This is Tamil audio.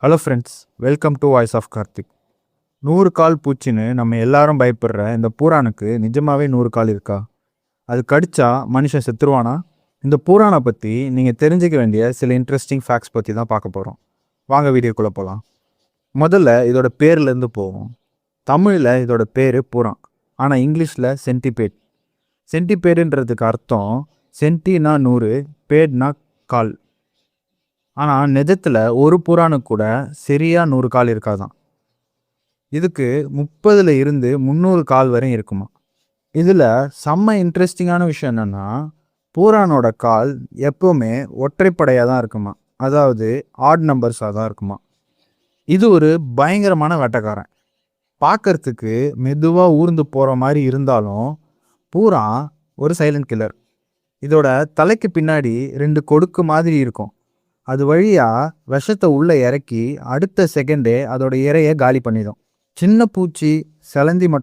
Hello friends, welcome to voice of Karthik. 100 கால் பூச்சின்னு நம்ம எல்லாரும் பயப்படுற இந்த பூரானுக்கு நிஜமாவே 100 கால் இருக்கா? அது கடிச்சா மனுஷன் செத்துருவானா? இந்த பூரானை பற்றி நீங்கள் தெரிஞ்சுக்க வேண்டிய சில இன்ட்ரெஸ்டிங் ஃபேக்ட்ஸ் பற்றி தான் பார்க்க போகிறோம். வாங்க வீடியோக்குள்ளே போகலாம். முதல்ல இதோட பேர்லேருந்து போவோம். தமிழில் இதோட பேர் பூரான், ஆனால் இங்கிலீஷில் சென்டிபேட். சென்டிபேடுன்றதுக்கு அர்த்தம் சென்டினா 100, பேட்னா கால். ஆனால் நிஜத்தில் ஒரு பூரானுக்கு கூட சரியாக 100 கால் இருக்காதான். இதுக்கு 30 இருந்து 300 கால் வரை இருக்குமா. இதில் செம்ம இன்ட்ரெஸ்டிங்கான விஷயம் என்னென்னா, பூரானோட கால் எப்போவுமே ஒற்றைப்படையாக தான் இருக்குமா, அதாவது ஆட் நம்பர்ஸாக தான் இருக்குமா. இது ஒரு பயங்கரமான வேட்டைக்காரன். பார்க்கறதுக்கு மெதுவாக ஊர்ந்து போகிற மாதிரி இருந்தாலும் பூரான் ஒரு சைலண்ட் கில்லர். இதோட தலைக்கு பின்னாடி 2 கொடுக்கு மாதிரி இருக்கும். அது வழியாக விஷத்தை உள்ளே இறக்கி அடுத்த செகண்டே அதோட இரையை காலி பண்ணிடும். சின்ன பூச்சி, சிலந்தி